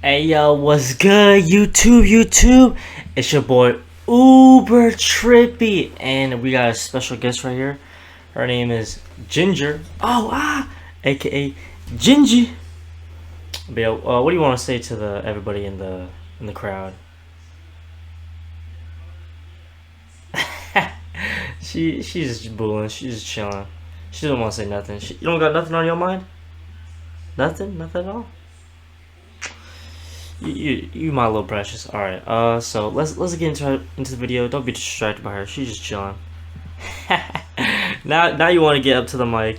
Hey yo, what's good, YouTube? It's your boy Uber Trippy, and we got a special guest right here. Her name is Ginger. AKA Gingy. But yo, what do you want to say to the everybody in the crowd? She's just booing. She's just chilling. She doesn't want to say nothing. You don't got nothing on your mind? Nothing at all. You my little precious. All right. So let's get into the video. Don't be distracted by her. She's just chilling. now you want to get up to the mic.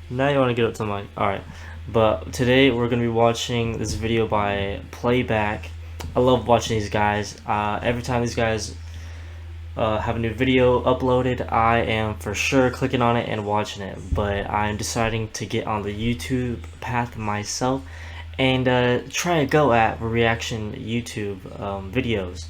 Now you want to get up to the mic. All right. But today we're gonna be watching this video by Playback. I love watching these guys. Every time these guys have a new video uploaded, I am for sure clicking on it and watching it. But I'm deciding to get on the YouTube path myself and try a go at reaction YouTube videos.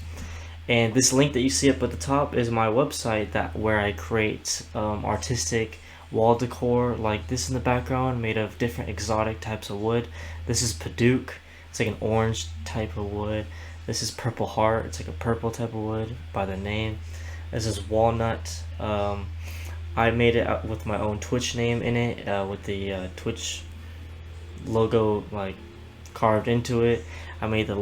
And this link that you see up at the top is my website where I create artistic wall decor like this in the background, made of different exotic types of wood. This is Paduke, it's like an orange type of wood. This is Purple Heart, it's like a purple type of wood by the name. This is Walnut. I made it with my own Twitch name in it, with the Twitch logo like carved into it. I made the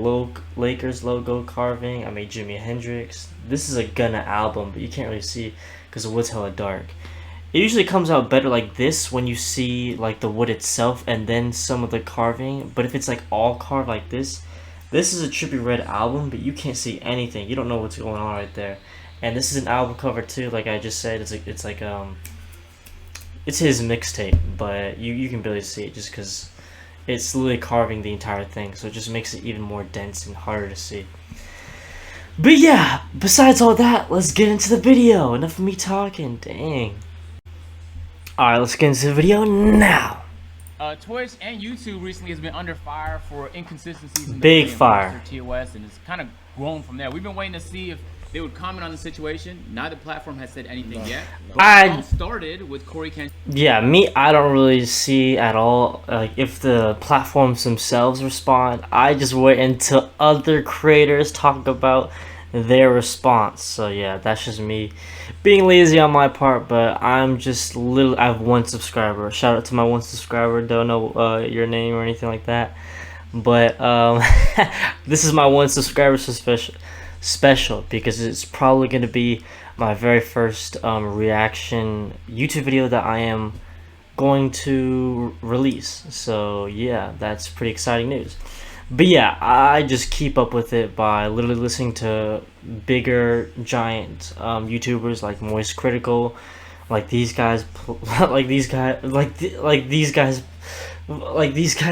Lakers logo carving. I made Jimi Hendrix. This is a Gunna album, but you can't really see because the wood's hella dark. It usually comes out better like this when you see like the wood itself and then some of the carving. But if it's like all carved like this is a Trippy Red album, but you can't see anything. You don't know what's going on right there. And this is an album cover too, like I just said. It's his mixtape, but you can barely see it just because it's literally carving the entire thing, so it just makes it even more dense and harder to see. But yeah, besides all that, let's get into the video. Enough of me talking, dang. Alright, let's get into the video now. Twitch and YouTube recently has been under fire for inconsistencies in the big fire TOS, and it's kind of grown from there. We've been waiting to see if they would comment on the situation. Neither platform has said anything yet. But it all started with Corey Kent. Yeah, I don't really see at all like if the platforms themselves respond. I just wait until other creators talk about their response. So yeah, that's just me being lazy on my part, but I'm just I have one subscriber. Shout out to my one subscriber. Don't know your name or anything like that, but this is my one subscriber special because it's probably going to be my very first reaction YouTube video that I am going to release. So yeah, that's pretty exciting news. But yeah, I just keep up with it by literally listening to bigger giant YouTubers like Moist Critical, like these guys like these guys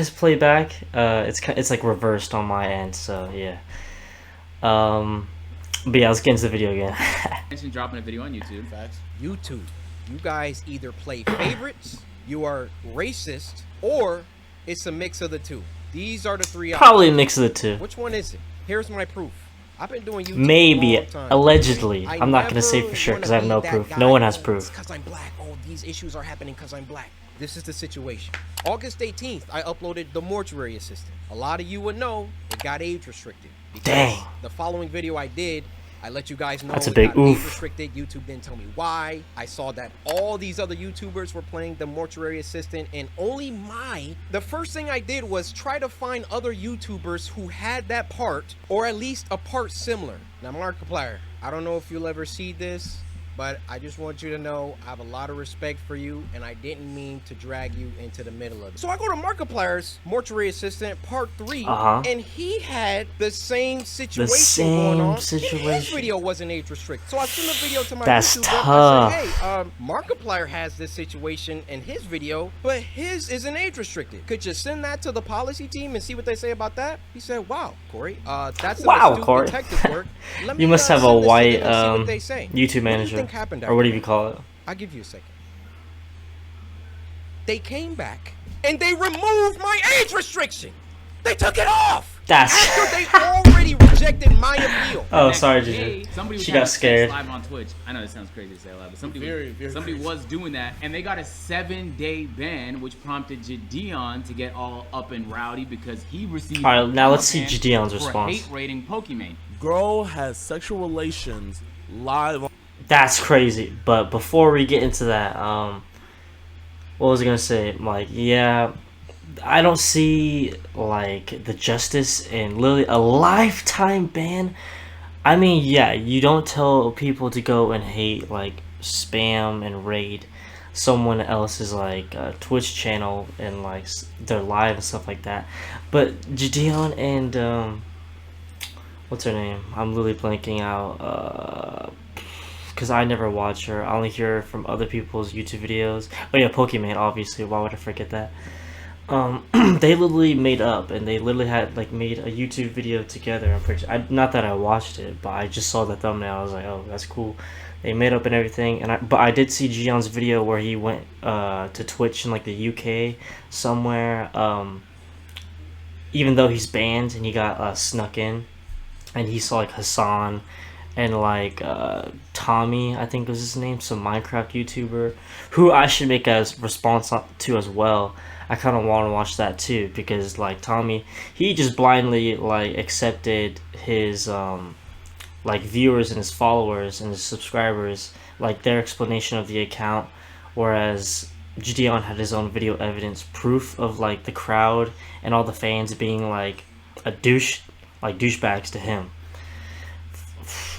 play back. It's like reversed on my end, so yeah. But yeah, let's get into the video again. Dropping a video on YouTube. Facts. YouTube, you guys either play favorites, you are racist, or it's a mix of the two. These are the three options. Probably a mix of the two. Which one is it? Here's my proof. I've been doing YouTube maybe, a long time. allegedly. I'm not gonna say for sure because I have no proof. No one has proof. Because I'm black. Oh, these issues are happening because I'm black. This is the situation. August 18th, I uploaded The Mortuary Assistant. A lot of you would know it got age restricted. Dang. The following video I did, I let you guys know that's a it big got oof. age restricted. YouTube didn't tell me why. I saw that all these other YouTubers were playing The Mortuary Assistant, and only the first thing I did was try to find other YouTubers who had that part, or at least a part similar. Now, Markiplier, I don't know if you'll ever see this, but I just want you to know I have a lot of respect for you, and I didn't mean to drag you into the middle of it. So I go to Markiplier's Mortuary Assistant Part 3, and he had the same situation going on. And his video wasn't age restricted. So I sent a video to my YouTube. I said, hey, Markiplier has this situation in his video, but his isn't age restricted. Could you send that to the policy team and see what they say about that? He said, wow, Corey, that's some Corey. detective work. You must have a white YouTube manager. Or whatever you call it. I'll give you a second. They came back and they removed my age restriction. They took it off. That's after they already rejected my appeal. Oh, sorry, Gigi. She got scared. Live on Twitch. I know this sounds crazy to say live, but somebody Very was doing that, and they got a 7-day ban, which prompted Gideon to get all up and rowdy because he received. All right, now let's see Gideon's response. Hate rating Pokemon. Girl has sexual relations live on. That's crazy. But before we get into that, what was I gonna say? Like, yeah, I don't see like the justice in literally a lifetime ban. I mean, yeah, you don't tell people to go and hate, like, spam and raid someone else's like Twitch channel and like their live and stuff like that. But Gideon and what's her name? I'm literally blanking out. Because I never watch her. I only hear from other people's YouTube videos. Oh yeah, Pokemon, obviously. Why would I forget that? They literally made up, and they literally had like made a YouTube video together. I'm pretty sure. Not that I watched it, but I just saw the thumbnail. I was like, oh, that's cool. They made up and everything. But I did see Gion's video where he went to Twitch in like the UK somewhere. Even though he's banned and he got snuck in, and he saw like Hassan and like Tommy, I think was his name, some Minecraft YouTuber who I should make a response to as well. I kind of want to watch that too, because like Tommy, he just blindly like accepted his like viewers and his followers and his subscribers, like their explanation of the account, whereas Gideon had his own video evidence proof of like the crowd and all the fans being like douchebags to him.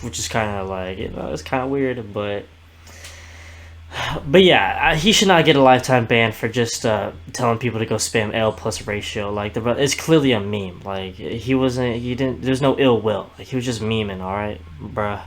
Which is kind of like, you know, it's kind of weird, but yeah, he should not get a lifetime ban for just telling people to go spam L plus ratio. Like, it's clearly a meme. Like, there's no ill will. Like, he was just memeing, alright, bruh.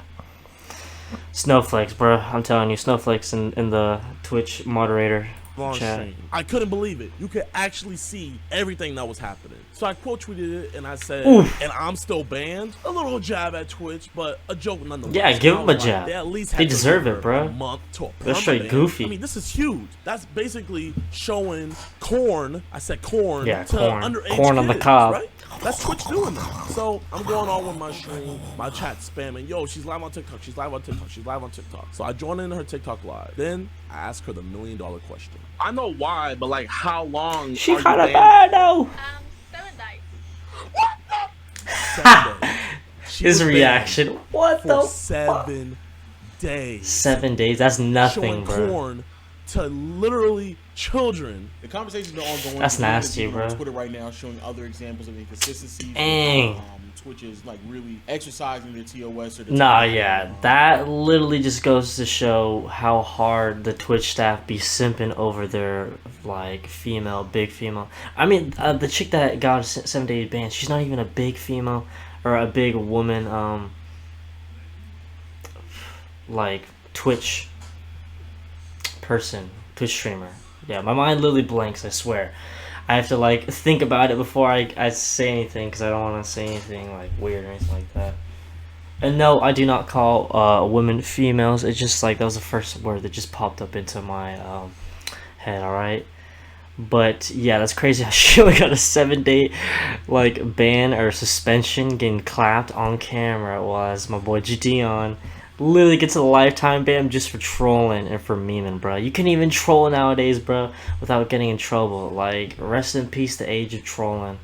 Snowflakes, bruh. I'm telling you, snowflakes in the Twitch moderator chat. I couldn't believe it. You could actually see everything that was happening. So I quote tweeted it and I said, Oof. and I'm still banned. A little jab at Twitch, but a joke nonetheless. Yeah, give them a jab. They at least They had to deserve give it, her bro. a month to a They're straight permaban. goofy. I mean, this is huge. That's basically showing corn. I said corn. Yeah, to corn. underage Corn on the kids, cob. Right? That's Twitch doing that. So I'm going on with my stream, my chat spamming. Yo, she's live on TikTok. She's live on TikTok. She's live on TikTok. So I join in her TikTok live. Then I ask her the $1 million question. I know why, but like, how long? She are you kind of banned? bad though. 7 days. 7 days. She His was reaction. banned What for the 7 days. 7 days. That's nothing, Showing bro. corn to literally children. The conversation's been ongoing. That's nasty, People on bro. Twitter right now showing other examples of inconsistencies. Dang. Twitch is like really exercising their TOS or the Nah, yeah, that literally just goes to show how hard the Twitch staff be simping over their like big female. I mean, the chick that got a 7-day ban, she's not even a big female or a big woman. Like Twitch person, Twitch streamer. Yeah, my mind literally blanks. I swear. I have to like think about it before I say anything, because I don't want to say anything like weird or anything like that. And no, I do not call women females. It's just like that was the first word that just popped up into my head. All right, but yeah, that's crazy. How she only got a 7-day like ban or suspension, getting clapped on camera, was my boy Gideon literally gets a lifetime ban just for trolling and for memeing, bro. You can't even troll nowadays, bro, without getting in trouble. Like, rest in peace, the age of trolling.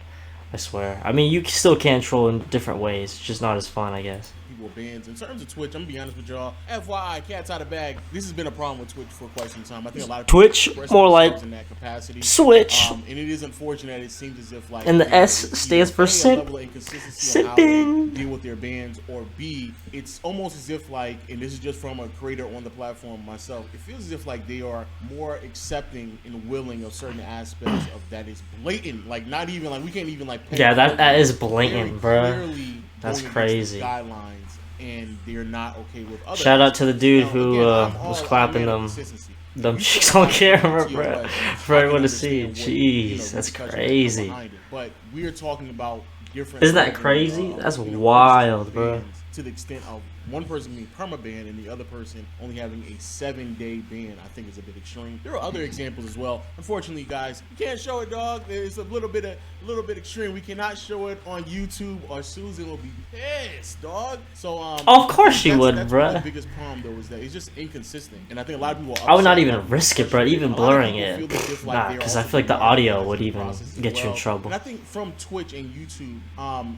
I swear. I mean, you still can troll in different ways, it's just not as fun, I guess. people bans. In terms of Twitch, I'm gonna be honest with y'all. FYI, cat's out of bag. This has been a problem with Twitch for quite some time. I think a lot of people Twitch, express more themselves like in that capacity. Switch. And it is unfortunate. It seems as if like And the you know, S it's stands either for A, a simp. level of inconsistency on how they Simping. deal with their bans, or B, it's almost as if like, and this is just from a creator on the platform myself, it feels as if like they are more accepting and willing of certain aspects of that is blatant. Like not even like we can't even like Yeah, that is very blatant, bruh. clearly That's going against crazy. the guguidelines, and they're not okay with other. Shout out to the dude Now, who again, I'm all- was I'm clapping in on them consistency. them You chicks still on have camera, TOS, bro, I for can everyone to see. understand what, you know, Jeez, that's repercussions crazy. behind it. But we are talking about different. Isn't that levels of, crazy? That's you know, wild, bro. bans to the extent of one person being permabanned and the other person only having a 7-day ban, I think is a bit extreme. There are other examples as well. Unfortunately, guys, you can't show it, dog. It's a little bit extreme. We cannot show it on YouTube, or Susan will be pissed, dog. So of course she would, that's bruh. The biggest problem though is that it's just inconsistent, and I think a lot of people. I would not even risk it, bro. Even blurring it, nah, because I feel like the audio would even get you in trouble. And I think from Twitch and YouTube,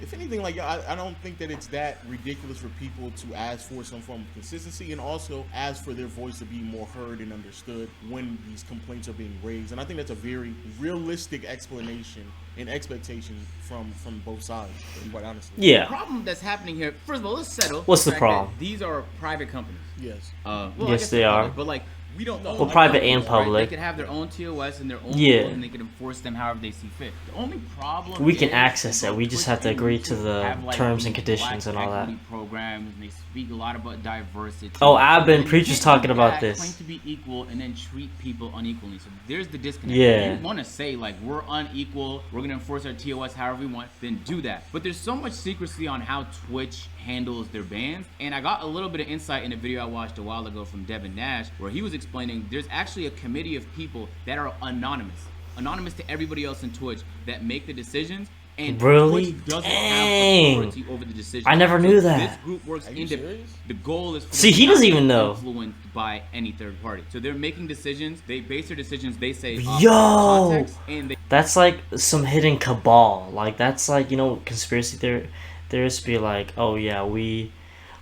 if anything, like I don't think that it's that ridiculous for people to ask for some form of consistency, and also ask for their voice to be more heard and understood when these complaints are being raised. And I think that's a very realistic explanation and expectation from both sides, quite honestly. Yeah. The problem that's happening here, first of all, let's settle. What's the fact problem? that These are private companies. Yes. Well, Yes, I guess they they're are. public, but like, we don't know. Well, private and Right? public. They could have their own TOS and their own Yeah. rules, and they could enforce them however they see fit. The only problem We can is access that it. We just Twitch have to and agree to YouTube the have, like, terms and these conditions black and all that. equity programs, and they speak a lot about diversity. Oh, I've been And you preachers can't talking do about that, this. Claim to be equal and then treat people unequally. So there's the disconnect. Yeah. If you want to say like we're unequal, we're gonna enforce our TOS however we want, then do that. But there's so much secrecy on how Twitch handles their bans, and I got a little bit of insight in a video I watched a while ago from Devin Nash, where he was explaining there's actually a committee of people that are anonymous to everybody else in Twitch that make the decisions. And Really? Twitch doesn't Dang. have authority over the decision. I never knew that. This group works independently. The goal is for See, them he not doesn't to even be know. influenced by any third party. So they're making decisions. They base their decisions. They say off Yo! context, and they That's like some hidden cabal. Like, that's like, you know, conspiracy theorists be like, oh yeah, we,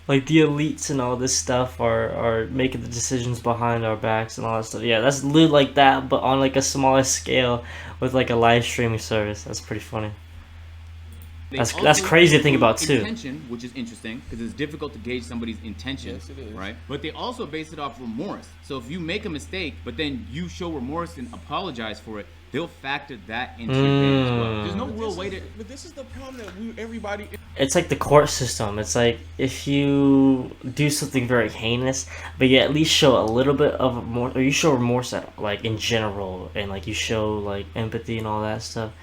like the elites and all this stuff are making the decisions behind our backs and all that stuff. Yeah, that's literally like that, but on like a smaller scale with like a live streaming service. That's pretty funny. That's also crazy to think include about too. Intention, which is interesting because it's difficult to gauge somebody's intention, Yes, it is. right? But they also base it off remorse. So if you make a mistake, but then you show remorse and apologize for it, they'll factor that into your ban as well. There's no real way to. But this is the problem that everybody. It's like the court system. It's like if you do something very heinous, but you at least show a little bit of remorse, or you show remorse at, like in general, and like you show like empathy and all that stuff,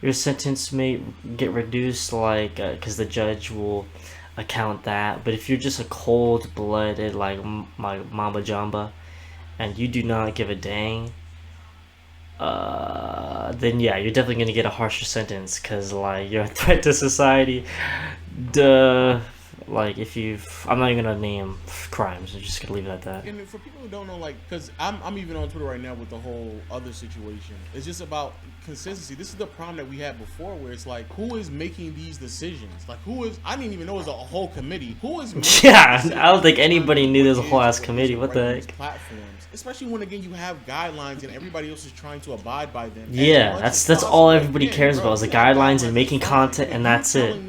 your sentence may get reduced, like because the judge will account that. But if you're just a cold-blooded like my Mamba Jamba, and you do not give a dang, then yeah, you're definitely gonna get a harsher sentence because like you're a threat to society. Duh. Like if I'm not even gonna name crimes. I'm just gonna leave it at that. And for people who don't know, like, because I'm even on Twitter right now with the whole other situation. It's just about consistency. This is the problem that we had before, where it's like, who is making these decisions? Like, who is? I didn't even know it was a whole committee. Who is? Yeah, I don't think anybody knew there was a whole ass committee. What the heck? Platforms, especially when again you have guidelines and everybody else is trying to abide by them. Yeah, that's all everybody cares about is the guidelines and making content, and that's it.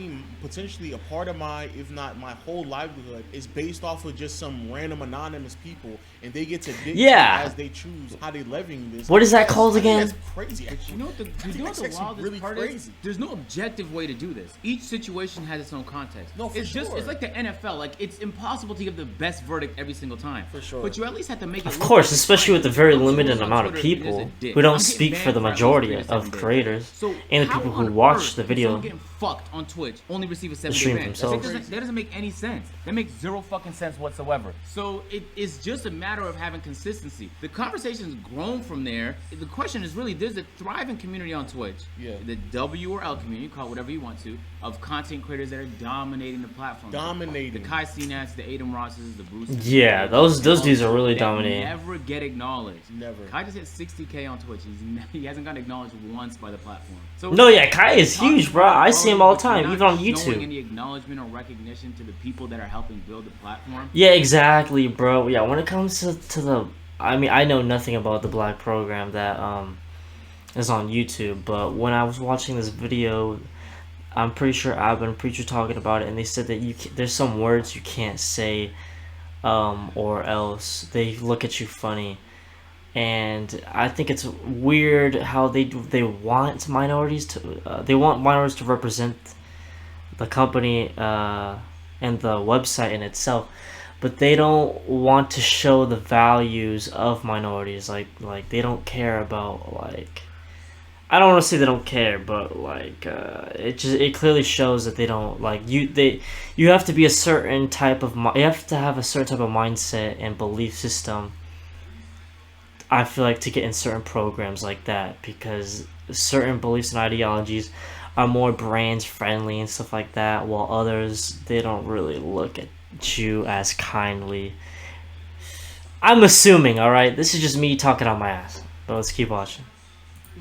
Potentially a part of my, if not my whole livelihood, is based off of just some random anonymous people, and they get to dictate as they choose how they levying this. What is that called again? That's crazy. You know what the wildest really part crazy. is? There's no objective way to do this. Each situation has its own context. No, for it's sure. It's like the NFL. Like it's impossible to give the best verdict every single time. For sure. But you at least have to make it. Of look course, like especially with the it's very fine. limited Someone amount on of Twitter is people a dick. who don't I'm getting speak for banned the at least majority 3 to 7 of days. creators So and the how people who on watch earth the can video. someone getting fucked on Twitch only receive a 7-day stream ban? themselves. That doesn't make any sense. That makes zero fucking sense whatsoever. So it is just a matter of having consistency. The conversation's grown from there. The question is really, there's a thriving community on Twitch. Yeah. The W or L community, call it whatever you want to, of content creators that are dominating the platform. Dominating. The Kai Cenats, the Adam Rosses, the Bruces. Yeah, those dudes are really that dominating. Never get acknowledged. Never. Kai just hit 60K on Twitch. He hasn't gotten acknowledged once by the platform. So No, yeah, Kai is huge, bro. I see him all the time, even on Showing YouTube. any acknowledgement or recognition to the people that are helping build the platform. Yeah, exactly, bro. Yeah, when it comes to the, I mean, I know nothing about the Black program that is on YouTube, but when I was watching this video, I'm pretty sure Abba and Preacher talking about it, and they said that there's some words you can't say, or else they look at you funny. And I think it's weird how they want minorities to represent the company and the website in itself, but they don't want to show the values of minorities. Like they don't care about, like, I don't want to say they don't care, but like it clearly shows that they don't like you have to be a certain type of you have to have a certain type of mindset and belief system. I feel like to get in certain programs like that, because certain beliefs and ideologies are more brand friendly and stuff like that, while others, they don't really look at you as kindly. I'm assuming, alright? This is just me talking on my ass. But let's keep watching.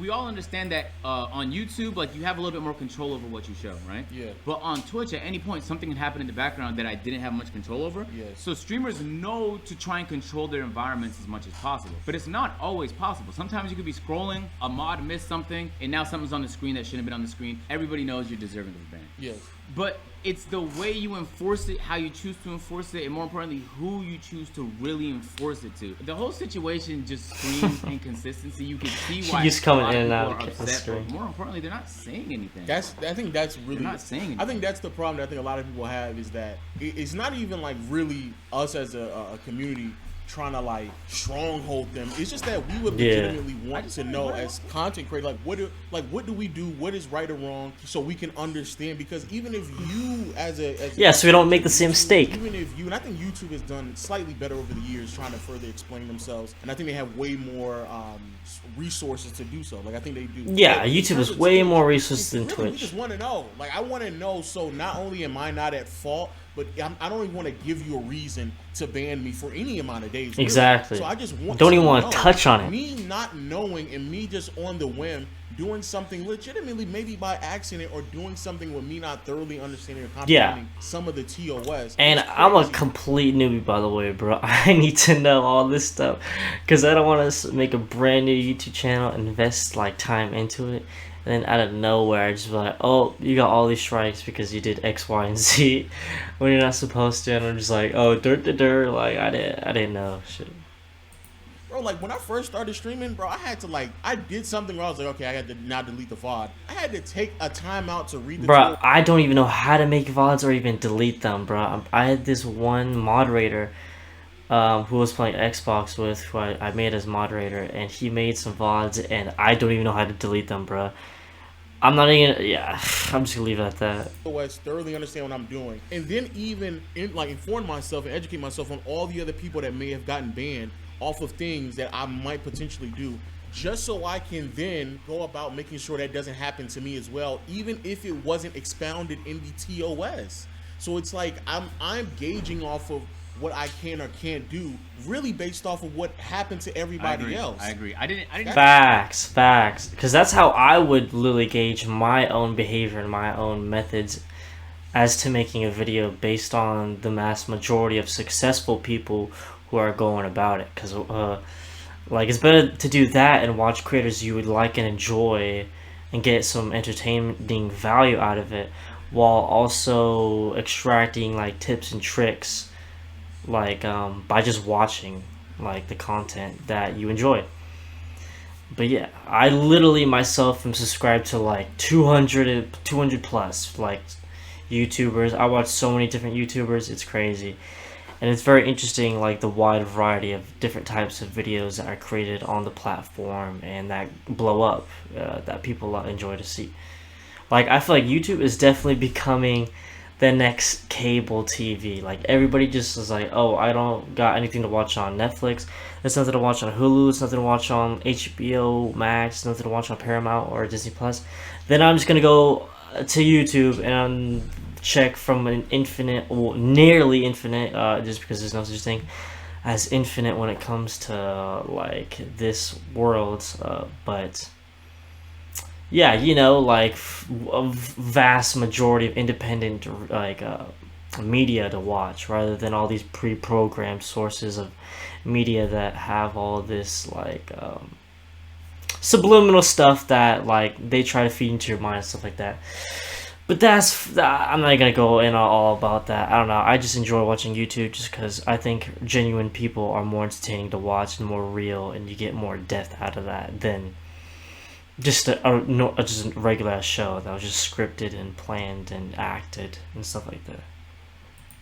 We all understand that on YouTube, like, you have a little bit more control over what you show, right? Yeah. But on Twitch, at any point, something can happen in the background that I didn't have much control over. Yes. So streamers know to try and control their environments as much as possible. But it's not always possible. Sometimes you could be scrolling, a mod missed something, and now something's on the screen that shouldn't have been on the screen. Everybody knows you're deserving of a ban. Yes. But it's the way you enforce it, how you choose to enforce it, and more importantly, who you choose to really enforce it to. The whole situation just screams inconsistency. You can see why He's coming in and out of the screen. But more importantly, they're not saying anything. I think that's really. They're not saying anything. I think that's the problem that I think a lot of people have, is that it's not even like really us as a community trying to like stronghold them. It's just that we would legitimately want to know as content creators, like what do we do, what is right or wrong, so we can understand. Because even if you as a so we don't make the same mistake. Even if you, and I think YouTube has done slightly better over the years trying to further explain themselves, and I think they have way more resources to do so. Like I think they do. Yeah, like, YouTube has way more resources than really, Twitch. We just want to know. Like I want to know, so not only am I not at fault, but I don't even want to give you a reason to ban me for any amount of days. Really. Exactly. So I just want don't to even want know. to touch on it. Me not knowing and me just on the whim doing something legitimately, maybe by accident, or doing something with me not thoroughly understanding or comprehending some of the TOS. And I'm a complete newbie, by the way, bro. I need to know all this stuff because I don't want to make a brand new YouTube channel, invest like time into it, and then out of nowhere I just be like, oh, you got all these strikes because you did X, Y, and Z when you're not supposed to, and I'm just like, oh, like I didn't know shit. Bro, like when I first started streaming, bro, I did something where I was like, okay, I had to now delete the VOD. I had to take a time out to read the Bro, I don't even know how to make VODs or even delete them, bro. I had this one moderator who was playing Xbox with, who I made as moderator, and he made some VODs, and I don't even know how to delete them, bro. I'm not even, I'm just gonna leave it at that. TOS, thoroughly understand what I'm doing, and then even inform myself and educate myself on all the other people that may have gotten banned off of things that I might potentially do, just so I can then go about making sure that doesn't happen to me as well, even if it wasn't expounded in the TOS. So it's like I'm gauging off of what I can or can't do, really based off of what happened to everybody else. I agree. I didn't. Facts. Because that's how I would literally gauge my own behavior and my own methods as to making a video based on the mass majority of successful people who are going about it. Because like it's better to do that and watch creators you would like and enjoy and get some entertaining value out of it, while also extracting like tips and tricks, like by just watching like the content that you enjoy. But yeah, I literally myself am subscribed to like 200 plus like YouTubers. I watch so many different YouTubers, it's crazy. And it's very interesting, like the wide variety of different types of videos that are created on the platform and that blow up, that people enjoy to see. Like I feel like YouTube is definitely becoming the next cable TV. Like everybody just is like, oh, I don't got anything to watch on Netflix. There's nothing to watch on Hulu. There's nothing to watch on HBO Max. Nothing to watch on Paramount or Disney Plus. Then I'm just gonna go to YouTube and check from an infinite, or nearly infinite, just because there's no such thing as infinite when it comes to like this world. But yeah, you know, like a vast majority of independent like media to watch, rather than all these pre-programmed sources of media that have all this like subliminal stuff that like they try to feed into your mind and stuff like that. But I'm not gonna go in all about that. I don't know. I just enjoy watching YouTube just because I think genuine people are more entertaining to watch and more real, and you get more depth out of that than just just a regular show that was just scripted and planned and acted and stuff like that.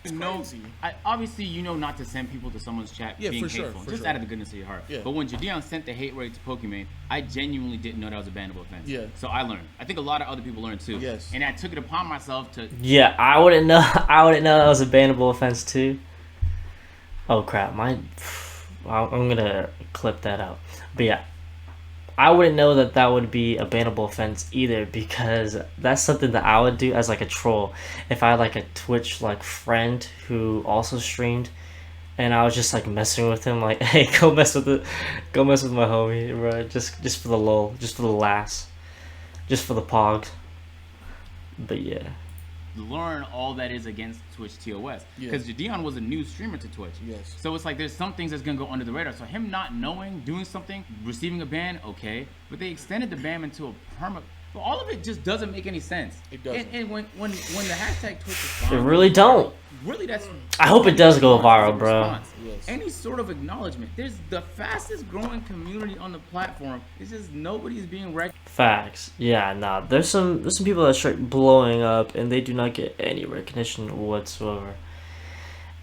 crazy. Obviously, you know not to send people to someone's chat Yeah, being for sure, hateful, for just sure. out of the goodness of your heart. Yeah. But when Jadion sent the hate raid to Pokimane, I genuinely didn't know that was a bannable offense. Yeah. So I learned. I think a lot of other people learned too. Yes. And I took it upon myself to. Yeah, I wouldn't know. I wouldn't know that was a bannable offense too. Oh crap! I'm gonna clip that out. But yeah, I wouldn't know that that would be a bannable offense either, because that's something that I would do as like a troll if I had like a Twitch like friend who also streamed, and I was just like messing with him, like, hey, go mess with my homie, bro, just for the lol, just for the laughs, just for the pogs. But yeah. Learn all that is against Twitch TOS, because Jadion was a new streamer to Twitch. Yes. So it's like there's some things that's gonna go under the radar. So him not knowing, doing something, receiving a ban, okay, but they extended the ban into a perma. But all of it just doesn't make any sense. It doesn't. And when the hashtag Twitch is They gone, really don't. really, that's. I hope it does go response, viral, it's a bro. response. Yes. Any sort of acknowledgement. There's the fastest growing community on the platform. It's just nobody's being recognized. Facts. Yeah, nah. There's some people that start blowing up and they do not get any recognition whatsoever.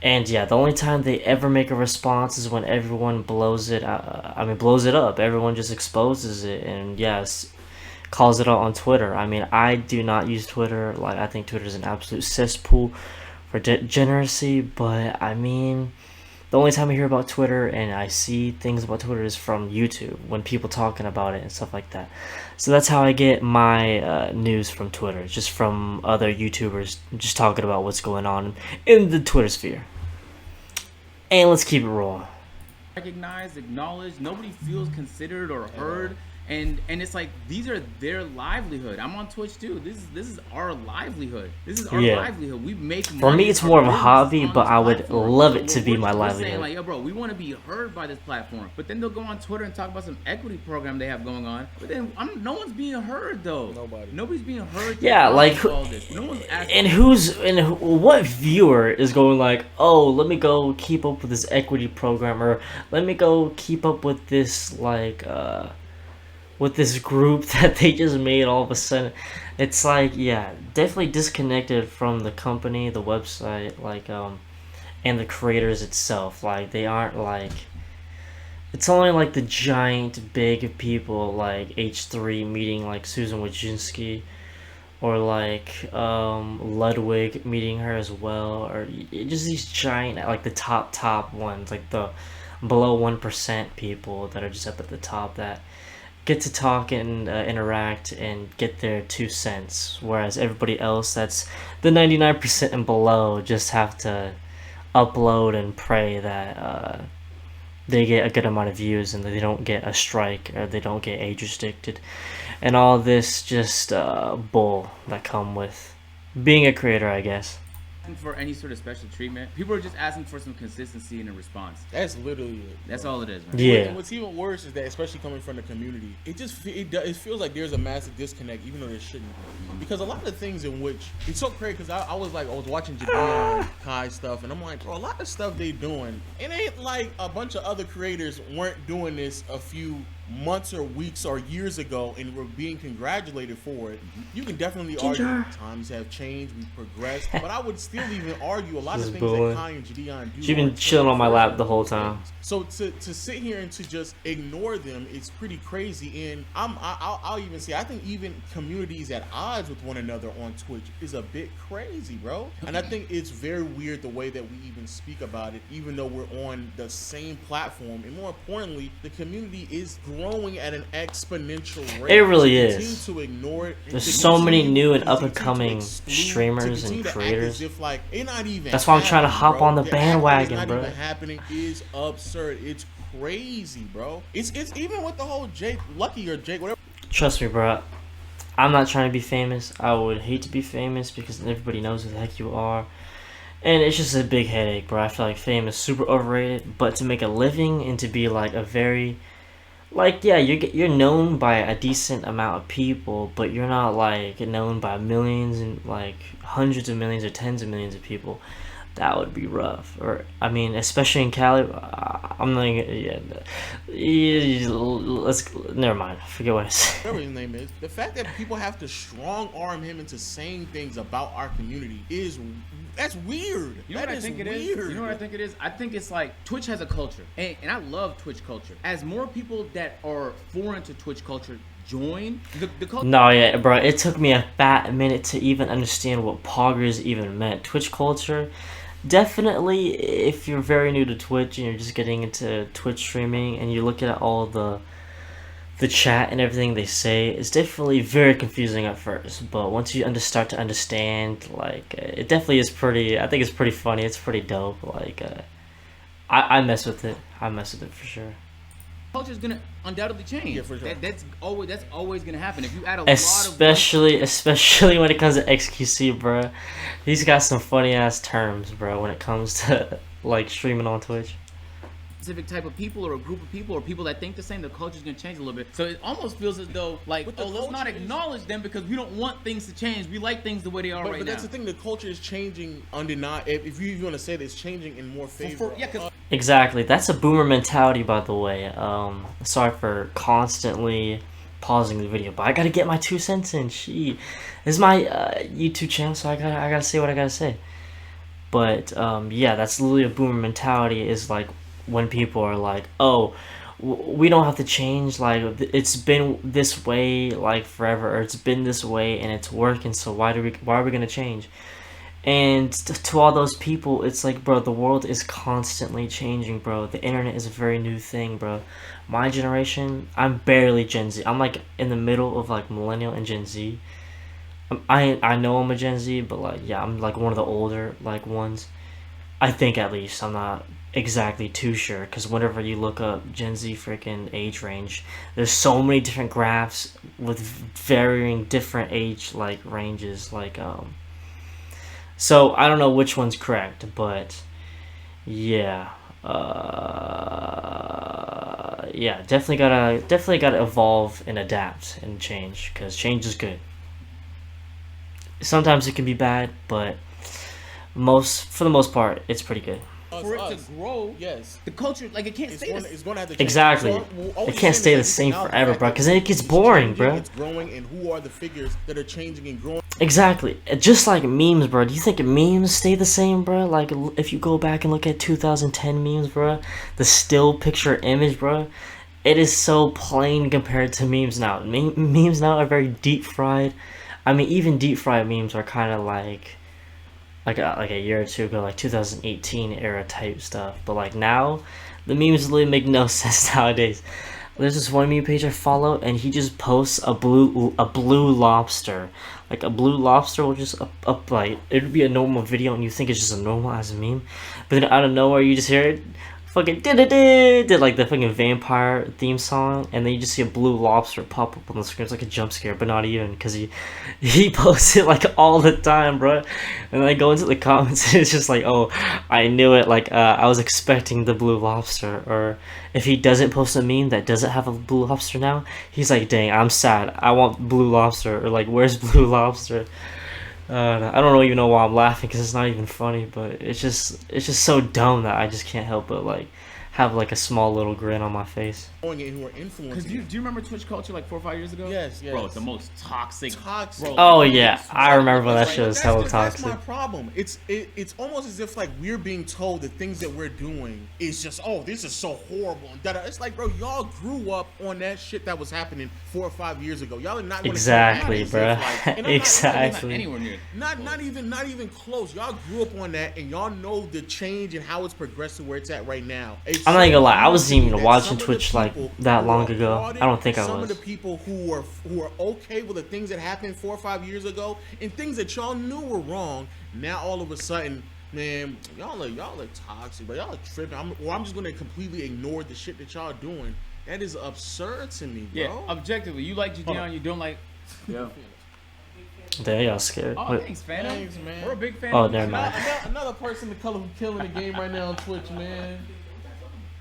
And yeah, the only time they ever make a response is when everyone blows it. Blows it up. Everyone just exposes it, and yes, calls it out on Twitter. I mean, I do not use Twitter. Like, I think Twitter is an absolute cesspool for degeneracy. But I mean, the only time I hear about Twitter and I see things about Twitter is from YouTube, when people talking about it and stuff like that. So that's how I get my news from Twitter, just from other YouTubers just talking about what's going on in the Twitter sphere. And let's keep it rolling. Recognized, acknowledged, nobody feels considered or heard, and it's like these are their livelihood. I'm on Twitch too. This is our livelihood. This is our livelihood. We make money. For me, it's more of a hobby, but I would love it to be my We're saying livelihood. like, yo, bro, we want to be heard by this platform. But then they'll go on Twitter and talk about some equity program they have going on. But then no one's being heard though. Nobody's being heard. Yeah, like, all this. No one's asking. and what viewer is going like, oh, let me go keep up with this equity program, or let me go keep up with this like with this group that they just made all of a sudden. It's like, yeah, definitely disconnected from the company, the website, like and the creators itself. Like, they aren't like, it's only like the giant big people like H3 meeting like Susan Wojcinski, or like Ludwig meeting her as well, or just these giant, like the top ones, like the below 1% people that are just up at the top that get to talk and interact and get their 2 cents, whereas everybody else that's the 99% and below just have to upload and pray that they get a good amount of views and they don't get a strike, or they don't get age restricted, and all this just bull that come with being a creator, I guess. For any sort of special treatment. People are just asking for some consistency in a response. That's literally it. That's all it is, man. Yeah. And what's even worse is that, especially coming from the community, it feels like there's a massive disconnect, even though there shouldn't be. Because a lot of the things in which it's so crazy, because I was watching Jadion Kai stuff, and I'm like, bro, a lot of stuff they doing, it ain't like a bunch of other creators weren't doing this a few months or weeks or years ago and were being congratulated for it. You can definitely argue times have changed, we've progressed, but I would still even argue a lot of things that Kai and Jadion do. She's been chilling on my lap the whole time. So to sit here and to just ignore them is pretty crazy. And I'll even say, I think even communities at odds with one another on Twitch is a bit crazy, bro. And I think it's very weird the way that we even speak about it, even though we're on the same platform. And more importantly, the community is growing at an exponential rate. It really to is. continue to ignore it. There's so many new and up-and-coming streamers and creators. That's why I'm trying to hop on the bandwagon, bro. Even happening is absurd. It's crazy, bro. It's even with the whole Jake Lucky or Jake whatever. Trust me, bro. I'm not trying to be famous. I would hate to be famous because everybody knows who the heck you are. And it's just a big headache, bro. I feel like fame is super overrated. But to make a living and to be like a very, like, yeah, you're known by a decent amount of people, but you're not like known by millions and like hundreds of millions or tens of millions of people. that would be rough. Or I mean, especially in Cali, I'm not gonna, let's never mind. Forget what I said. Whatever his name is, the fact that people have to strong arm him into saying things about our community that's weird. You know that what I is think it weird. is? You know what I think it is? I think it's like Twitch has a culture, and I love Twitch culture. As more people that are foreign to Twitch culture join, the culture. No, yeah, bro. It took me a fat minute to even understand what poggers even meant. Twitch culture, definitely. If you're very new to Twitch and you're just getting into Twitch streaming, and you look at all the chat and everything they say, it's definitely very confusing at first, but once you start to understand, like, it definitely is pretty, I think it's pretty funny, it's pretty dope, like, I mess with it for sure. Culture is gonna undoubtedly change. Yeah, for sure. That's always gonna happen. If you add a especially when it comes to XQC, bro. He's got some funny ass terms, bro, when it comes to like streaming on Twitch. Specific type of people or a group of people or people that think the same, the culture's gonna change a little bit. So it almost feels as though like, But the let's not culture is- acknowledge them because we don't want things to change. We like things the way they are But, right but now. that's the thing. The culture is changing undeniable. If you even want to say that, it's changing in more favor. Yeah, 'cause Exactly. That's a boomer mentality, by the way. Sorry for constantly pausing the video, but I gotta get my 2 cents in. This is my YouTube channel, so I gotta say what I gotta say. But yeah, that's literally a boomer mentality. Is like when people are like, "Oh, we don't have to change. Like it's been this way like forever, or it's been this way and it's working. So why are we gonna change?" And to all those people, it's like, bro, the world is constantly changing, bro. The internet is a very new thing, bro. My generation, I'm barely Gen Z. I'm like in the middle of like millennial and Gen Z. I know I'm a Gen Z, but like, yeah, I'm like one of the older like ones. I think at least. I'm not exactly too sure, because whenever you look up Gen Z freaking age range, there's so many different graphs with varying different age like ranges, like so I don't know which one's correct, but yeah, yeah, definitely gotta evolve and adapt and change, because change is good. Sometimes it can be bad, but for the most part, it's pretty good. for it to grow, yes, the culture, like, it can't stay the it's going to have to change. Exactly. So, all It we're can't stay saying the is same now the forever, fact bro, that 'cause then it gets it's boring, changing, bro. It's growing, and who are the figures that are changing and growing? Exactly. Just like memes, bro. Do you think memes stay the same, bro? Like, if you go back and look at 2010 memes, bro, the still picture image, bro, it is so plain compared to memes now. Memes now are very deep fried. I mean, even deep fried memes are kind of like a year or two ago, like 2018 era type stuff. But like now, the memes literally make no sense nowadays. There's this one meme page I follow, and he just posts a blue lobster. Like, a blue lobster will just up like, it would be a normal video and you think it's just a normal as a meme, but then out of nowhere you just hear it fucking did like the fucking vampire theme song, and then you just see a blue lobster pop up on the screen. It's like a jump scare, but not even, because he posts it like all the time, bro. And I go into the comments and it's just like, oh, I knew it, like I was expecting the blue lobster. Or if he doesn't post a meme that doesn't have a blue lobster now, he's like, dang, I'm sad, I want blue lobster. Or like, where's blue lobster? I don't even know why I'm laughing, because it's not even funny, but it's just so dumb that I just can't help but like have like a small little grin on my face. Who are Because influencing? do you remember Twitch culture like 4 or 5 years ago? Yes. Bro, it's the most toxic. Toxic. Bro, Oh yeah, I remember when that Right, shit was but hella that's toxic. my problem. It's almost as if like we're being told the things that we're doing is just, oh, this is so horrible and da-da. It's like, bro, y'all grew up on that shit that was happening 4 or 5 years ago. Y'all are not gonna Exactly, come out bro. as if, like, and I'm Exactly. Not anywhere near. not even close. Y'all grew up on that, and y'all know the change and how it's progressed to where it's at right now. I'm not gonna lie, I wasn't even that watching some of the Twitch like people that who long are ago. applauded, I don't think I some was. of the people who are okay with the things that happened 4 or 5 years ago and things that y'all knew were wrong, now all of a sudden, man, y'all are toxic, but y'all are tripping. I'm just gonna completely ignore the shit that y'all doing. That is absurd to me, bro. Yeah, objectively, you like Gideon, you don't like. Yeah. Damn, y'all scared. Oh, What? thanks, Phantom. Thanks, man. We're a big fan. Oh, of you. never mind. Another person of color who killing the game right now on Twitch, man.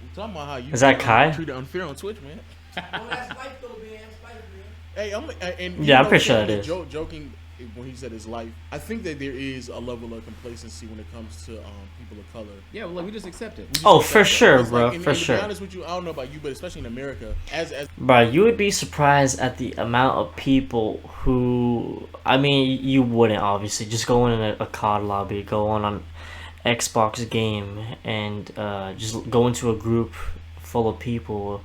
I'm talking about how you Is that Kai? treated unfair on Twitch, man. Well, that's life though, man. That's life, man. Hey, and Yeah, I'm know, pretty sure Kevin it is. Joking when he said his life. I think that there is a level of complacency when it comes to people of color. Yeah, well, we just accept it. Oh, for sure, bro. Like, for and sure. To be honest with you, I don't know about you, but especially in America, as Bro, you would be surprised at the amount of people who, I mean, you wouldn't obviously just go in a COD lobby, go on Xbox game, and just go into a group full of people,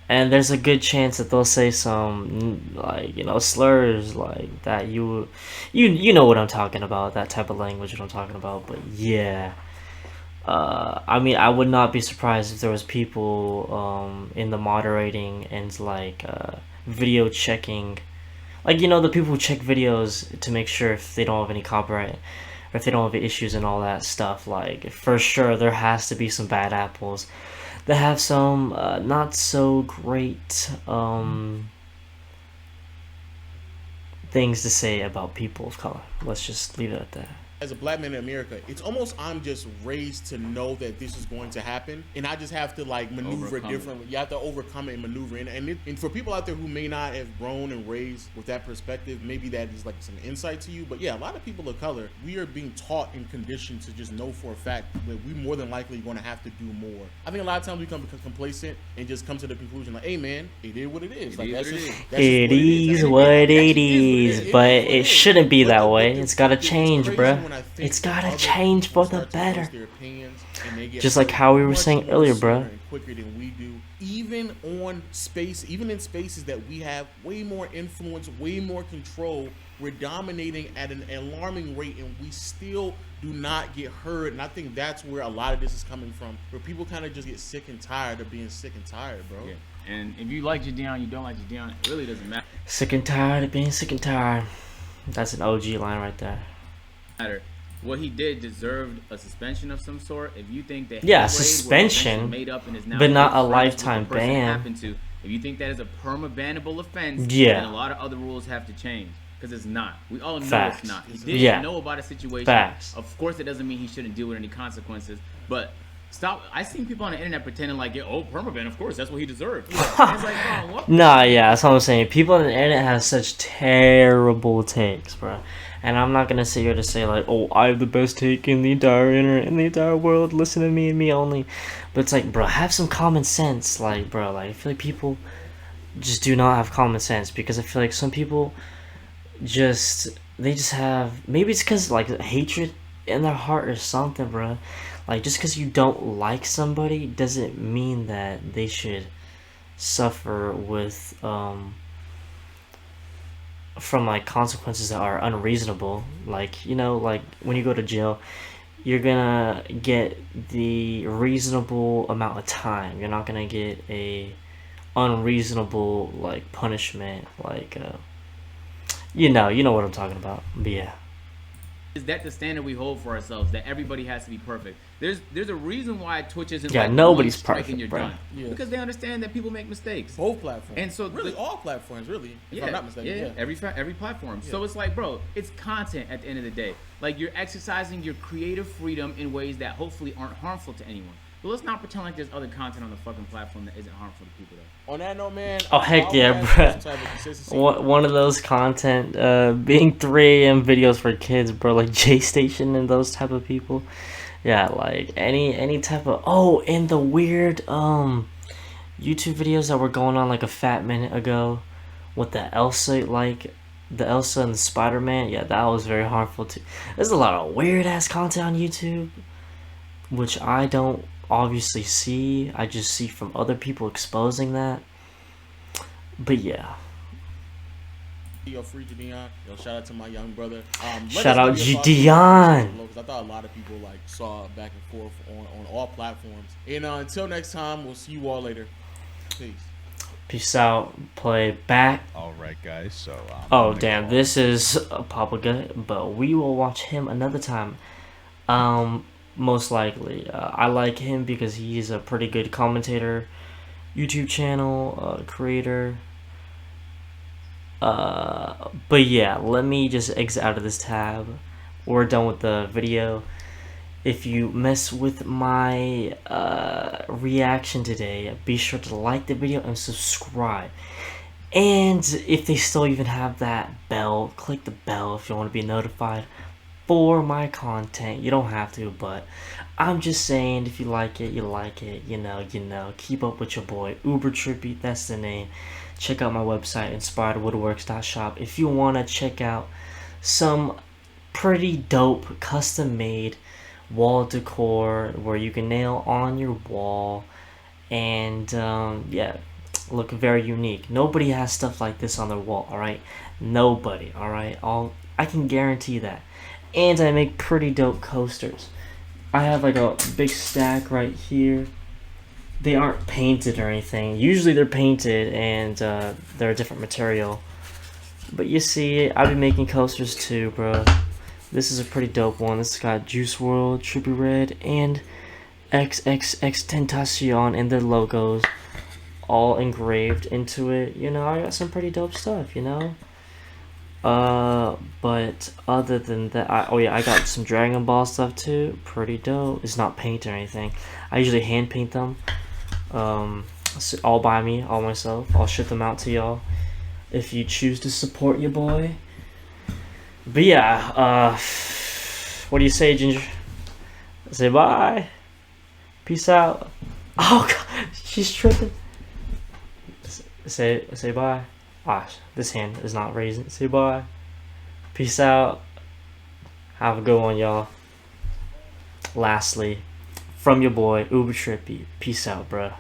and there's a good chance that they'll say some like, you know, slurs like that. You know what I'm talking about, that type of language that I'm talking about. But yeah, I mean, I would not be surprised if there was people in the moderating and like video checking, like, you know, the people who check videos to make sure if they don't have any copyright or if they don't have issues and all that stuff. Like, for sure there has to be some bad apples that have some not so great things to say about people of color. Let's just leave it at that. As a black man in America, it's almost I'm just raised to know that this is going to happen, and I just have to like maneuver differently. You have to overcome it and maneuver, and for people out there who may not have grown and raised with that perspective, maybe that is like some insight to you. But yeah, a lot of people of color, we are being taught and conditioned to just know for a fact that we more than likely going to have to do more. I think a lot of times we become complacent and just come to the conclusion like, hey man, it is what it is. Like that's just it is what it is, but it shouldn't be that way. It's gotta change, bruh. It's gotta change for the better. Just like how we were saying earlier, bro. Quicker than we do, even in spaces that we have way more influence, way more control. We're dominating at an alarming rate, and we still do not get heard. And I think that's where a lot of this is coming from, where people kind of just get sick and tired of being sick and tired, bro. Yeah. And if you like Jadion, you don't like Jadion, it really doesn't matter. Sick and tired of being sick and tired. That's an OG line right there. What he did deserved a suspension of some sort. If you think that suspension, made up and is now but not a lifetime ban. If you think that is a perma-bannable offense, yeah, then a lot of other rules have to change, because it's not. We all know Facts. It's not. He didn't know about a situation. Facts. Of course, it doesn't mean he shouldn't deal with any consequences, but stop. I seen people on the internet pretending like, yeah, oh, permaban, of course, that's what he deserved. It's like, oh, what? Nah, yeah, that's what I'm saying. People on the internet have such terrible takes, bro. And I'm not gonna sit here to say like, oh, I have the best take in the entire internet, in the entire world. Listen to me and me only. But it's like, bro, have some common sense. Like, bro, like, I feel like people just do not have common sense, because I feel like some people they just have, maybe it's because like hatred in their heart or something, bro. Like, just because you don't like somebody doesn't mean that they should suffer with from like consequences that are unreasonable. Like, you know, like when you go to jail, you're gonna get the reasonable amount of time. You're not gonna get a unreasonable like punishment. Like you know what I'm talking about. But yeah. Is that the standard we hold for ourselves, that everybody has to be perfect? There's a reason why Twitch isn't like nobody's one strike perfect, and you're bro. done. Yeah. Because they understand that people make mistakes. Both platforms. And so really all platforms, really. If I'm not mistaken. Every platform. Yeah. So it's like, bro, it's content at the end of the day. Like, you're exercising your creative freedom in ways that hopefully aren't harmful to anyone. But let's not pretend like there's other content on the fucking platform that isn't harmful to people, though. On that note, man. Oh, heck yeah, bro. One of those content, being 3 AM videos for kids, bro, like J-Station and those type of people. Yeah, like any type of, and the weird YouTube videos that were going on like a fat minute ago with the Elsa and the Spider-Man. Yeah, that was very harmful too. There's a lot of weird ass content on YouTube, which I don't obviously see. I just see from other people exposing that. But yeah. Yo, free Jadion. Yo, shout out to my young brother. Shout out Jadion. Because I thought a lot of people like saw back and forth on all platforms. And until next time, we'll see you all later. Peace. Peace out. Play back. All right, guys. So. Oh damn! This is Papa Gut, but we will watch him another time. Most likely. I like him because he's a pretty good commentator, YouTube channel creator. But yeah, let me just exit out of this tab. We're done with the video. If you mess with my reaction today, be sure to like the video and subscribe. And if they still even have that bell, click the bell if you want to be notified for my content. You don't have to, but I'm just saying, if you like it, you like it. You know. Keep up with your boy. Uber Trippy, that's the name. Check out my website, inspiredwoodworks.shop, if you want to check out some pretty dope custom-made wall decor where you can nail on your wall and yeah, look very unique. Nobody has stuff like this on their wall, alright? Nobody, alright? I can guarantee that. And I make pretty dope coasters. I have like a big stack right here. They aren't painted or anything. Usually they're painted and they're a different material. But you see, I've been making coasters too, bro. This is a pretty dope one. This has got Juice WRLD, Trippy Red, and XXX Tentacion and their logos all engraved into it. You know, I got some pretty dope stuff, you know? But other than that, oh yeah, I got some Dragon Ball stuff too. Pretty dope. It's not paint or anything. I usually hand paint them. All by me, all myself. I'll ship them out to y'all if you choose to support your boy. But yeah, what do you say, Ginger? Say bye. Peace out. Oh god, she's tripping. Say bye. Ah, this hand is not raising. Say bye. Peace out. Have a good one, y'all. Lastly, from your boy Uber Trippy. Peace out, bruh.